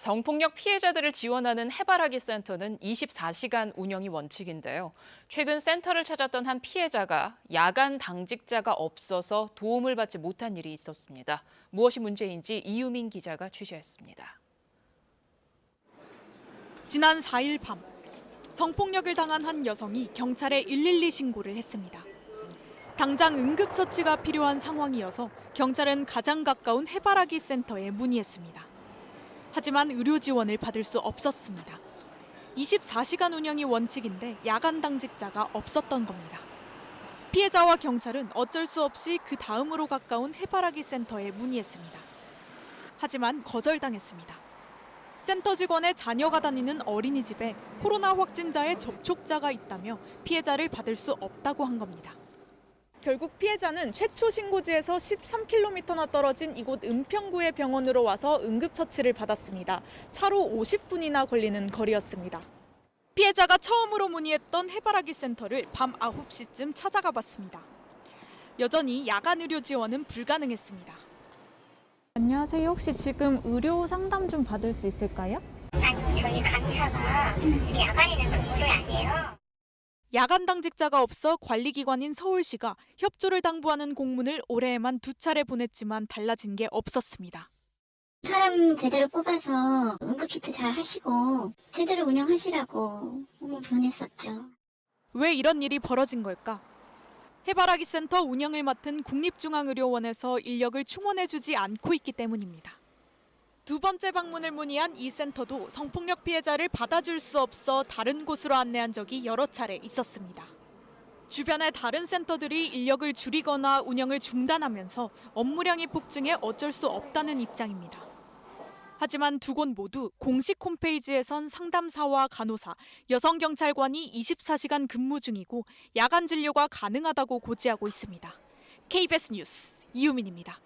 성폭력 피해자들을 지원하는 해바라기 센터는 24시간 운영이 원칙인데요. 최근 센터를 찾았던 한 피해자가 야간 당직자가 없어서 도움을 받지 못한 일이 있었습니다. 무엇이 문제인지 이유민 기자가 취재했습니다. 지난 4일 밤, 성폭력을 당한 한 여성이 경찰에 112 신고를 했습니다. 당장 응급처치가 필요한 상황이어서 경찰은 가장 가까운 해바라기 센터에 문의했습니다. 하지만 의료 지원을 받을 수 없었습니다. 24시간 운영이 원칙인데 야간 당직자가 없었던 겁니다. 피해자와 경찰은 어쩔 수 없이 그 다음으로 가까운 해바라기 센터에 문의했습니다. 하지만 거절당했습니다. 센터 직원의 자녀가 다니는 어린이집에 코로나 확진자의 접촉자가 있다며 피해자를 받을 수 없다고 한 겁니다. 결국 피해자는 최초 신고지에서 13km나 떨어진 이곳 은평구의 병원으로 와서 응급처치를 받았습니다. 차로 50분이나 걸리는 거리였습니다. 피해자가 처음으로 문의했던 해바라기 센터를 밤 9시쯤 찾아가 봤습니다. 여전히 야간 의료 지원은 불가능했습니다. 안녕하세요. 혹시 지금 의료 상담 좀 받을 수 있을까요? 아니, 저희 간호사가 야간에는 근무를 안 해요. 야간 당직자가 없어 관리기관인 서울시가 협조를 당부하는 공문을 올해에만 2차례 보냈지만 달라진 게 없었습니다. 사람 제대로 뽑아서 응급시트 잘 하시고 제대로 운영하시라고 보냈었죠. 왜 이런 일이 벌어진 걸까? 해바라기 센터 운영을 맡은 국립중앙의료원에서 인력을 충원해주지 않고 있기 때문입니다. 두 번째 방문을 문의한 이 센터도 성폭력 피해자를 받아줄 수 없어 다른 곳으로 안내한 적이 여러 차례 있었습니다. 주변의 다른 센터들이 인력을 줄이거나 운영을 중단하면서 업무량이 폭증해 어쩔 수 없다는 입장입니다. 하지만 두 곳 모두 공식 홈페이지에선 상담사와 간호사, 여성경찰관이 24시간 근무 중이고 야간 진료가 가능하다고 고지하고 있습니다. KBS 뉴스 이유민입니다.